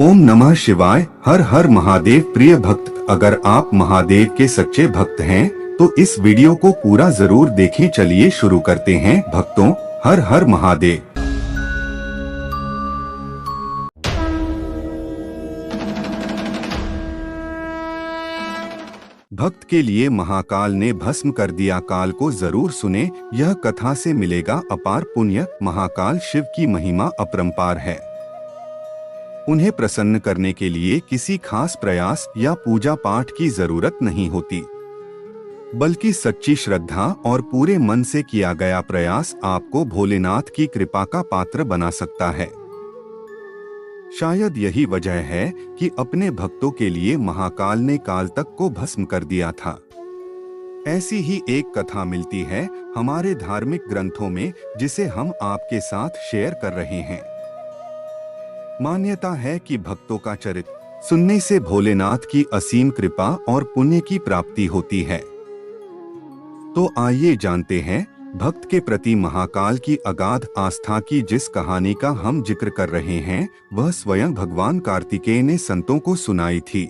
ओम नमः शिवाय। हर हर महादेव। प्रिय भक्त, अगर आप महादेव के सच्चे भक्त हैं तो इस वीडियो को पूरा जरूर देखें। चलिए शुरू करते हैं। भक्तों, हर हर महादेव। भक्त के लिए महाकाल ने भस्म कर दिया काल को जरूर सुने। यह कथा से मिलेगा अपार पुण्य। महाकाल शिव की महिमा अपरंपार है। उन्हें प्रसन्न करने के लिए किसी खास प्रयास या पूजा पाठ की जरूरत नहीं होती, बल्कि सच्ची श्रद्धा और पूरे मन से किया गया प्रयास आपको भोलेनाथ की कृपा का पात्र बना सकता है। शायद यही वजह है कि अपने भक्तों के लिए महाकाल ने काल तक को भस्म कर दिया था। ऐसी ही एक कथा मिलती है हमारे धार्मिक ग्रंथों में, जिसे हम आपके साथ शेयर कर रहे हैं। मान्यता है कि भक्तों का चरित्र सुनने से भोलेनाथ की असीम कृपा और पुण्य की प्राप्ति होती है। तो आइए जानते हैं भक्त के प्रति महाकाल की अगाध आस्था की। जिस कहानी का हम जिक्र कर रहे हैं वह स्वयं भगवान कार्तिकेय ने संतों को सुनाई थी।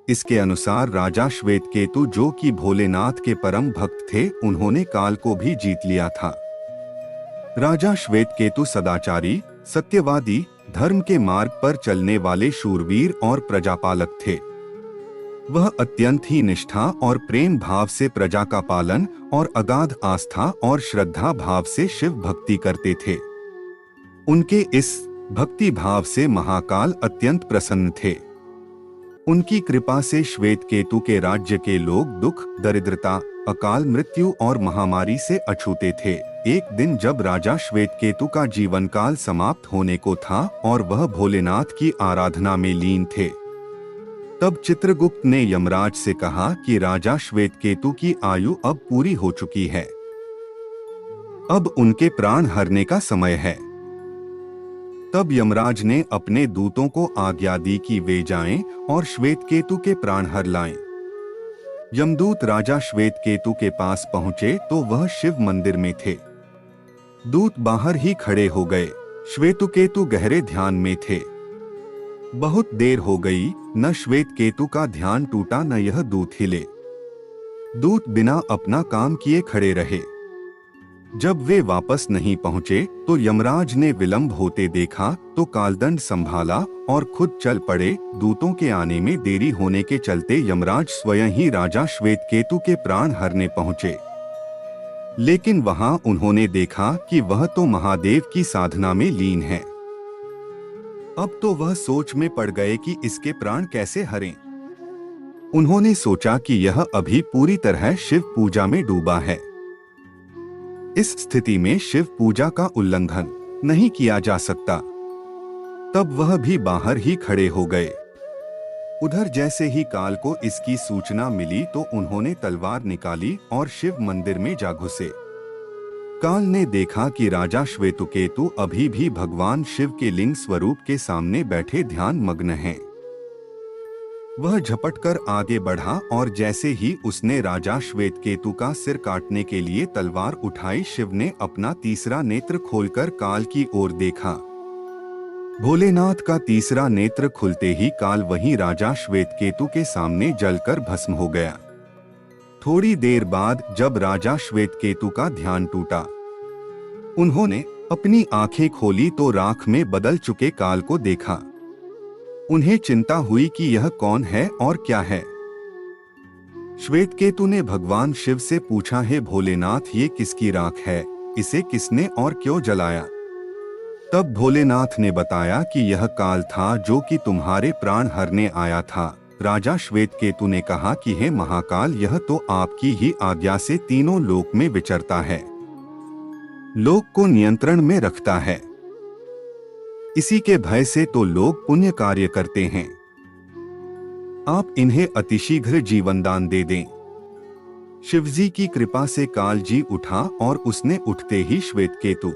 इसके अनुसार राजा श्वेतकेतु, जो कि भोलेनाथ के परम भक्त थे, उन्होंने काल को भी जीत लिया था। राजा श्वेतकेतु सदाचारी, सत्यवादी, धर्म के मार्ग पर चलने वाले शूरवीर और प्रजापालक थे। वह अत्यंत ही निष्ठा और प्रेम भाव से प्रजा का पालन और अगाध आस्था और श्रद्धा भाव से शिव भक्ति करते थे। उनके इस भक्ति भाव से महाकाल अत्यंत प्रसन्न थे। उनकी कृपा से श्वेतकेतु के राज्य के लोग दुख, दरिद्रता, अकाल मृत्यु और महामारी से अछूते थे। एक दिन जब राजा श्वेतकेतु का जीवन काल समाप्त होने को था और वह भोलेनाथ की आराधना में लीन थे, तब चित्रगुप्त ने यमराज से कहा कि राजा श्वेतकेतु की आयु अब पूरी हो चुकी है, अब उनके प्राण हरने का समय है। तब यमराज ने अपने दूतों को आज्ञा दी कि वे जाएं और श्वेतकेतु के प्राण हर लाएं। यमदूत राजा श्वेतकेतु के पास पहुंचे तो वह शिव मंदिर में थे। दूत बाहर ही खड़े हो गए। श्वेतकेतु गहरे ध्यान में थे। बहुत देर हो गई, न श्वेतकेतु का ध्यान टूटा न यह दूत हिले। दूत बिना अपना काम किए खड़े रहे। जब वे वापस नहीं पहुंचे तो यमराज ने विलंब होते देखा तो कालदंड संभाला और खुद चल पड़े। दूतों के आने में देरी होने के चलते यमराज स्वयं ही राजा श्वेतकेतु के प्राण हरने पहुंचे। लेकिन वहां उन्होंने देखा कि वह तो महादेव की साधना में लीन है। अब तो वह सोच में पड़ गए कि इसके प्राण कैसे हरें। उन्होंने सोचा कि यह अभी पूरी तरह शिव पूजा में डूबा है। इस स्थिति में शिव पूजा का उल्लंघन नहीं किया जा सकता। तब वह भी बाहर ही खड़े हो गए। उधर जैसे ही काल को इसकी सूचना मिली तो उन्होंने तलवार निकाली और शिव मंदिर में जा घुसे। काल ने देखा कि राजा श्वेतकेतु अभी भी भगवान शिव के लिंग स्वरूप के सामने बैठे ध्यान मग्न हैं। वह झपटकर आगे बढ़ा और जैसे ही उसने राजा श्वेतकेतु का सिर काटने के लिए तलवार उठाई, शिव ने अपना तीसरा नेत्र खोलकर काल की ओर देखा। भोलेनाथ का तीसरा नेत्र खुलते ही काल वहीं राजा श्वेतकेतु के सामने जलकर भस्म हो गया। थोड़ी देर बाद जब राजा श्वेतकेतु का ध्यान टूटा, उन्होंने अपनी आंखें खोली तो राख में बदल चुके काल को देखा। उन्हें चिंता हुई कि यह कौन है और क्या है। श्वेतकेतु ने भगवान शिव से पूछा, हे भोलेनाथ, ये किसकी राख है? इसे किसने और क्यों जलाया? तब भोलेनाथ ने बताया कि यह काल था जो कि तुम्हारे प्राण हरने आया था। राजा श्वेतकेतु ने कहा कि हे महाकाल, यह तो आपकी ही आज्ञा से तीनों लोक में विचरता है, लोक को नियंत्रण में रखता है। इसी के भय से तो लोग पुण्य कार्य करते हैं। आप इन्हें अतिशीघ्र जीवन दान दे दें। शिवजी की कृपा से काल जी उठा और उसने उठते ही श्वेतकेतु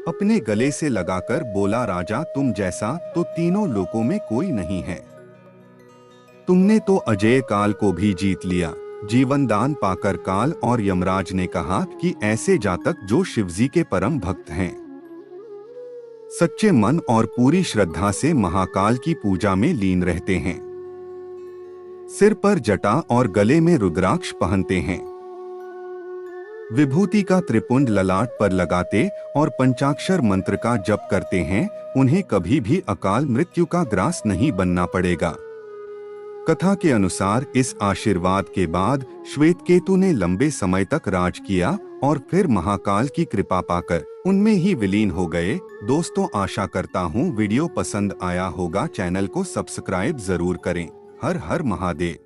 अपने गले से लगाकर बोला, राजा, तुम जैसा तो तीनों लोकों में कोई नहीं है। तुमने तो अजय काल को भी जीत लिया। जीवन दान पाकर काल और यमराज ने कहा कि ऐसे जातक जो शिवजी के परम भक्त हैं, सच्चे मन और पूरी श्रद्धा से महाकाल की पूजा में लीन रहते हैं। सिर पर जटा और गले में रुद्राक्ष पहनते हैं। विभूति का त्रिपुंड ललाट पर लगाते और पंचाक्षर मंत्र का जप करते हैं, उन्हें कभी भी अकाल मृत्यु का ग्रास नहीं बनना पड़ेगा। कथा के अनुसार इस आशीर्वाद के बाद श्वेतकेतु ने लंबे समय तक राज किया और फिर महाकाल की कृपा पाकर उनमें ही विलीन हो गए। दोस्तों, आशा करता हूँ वीडियो पसंद आया होगा। चैनल को सब्सक्राइब जरूर करें। हर हर महादेव।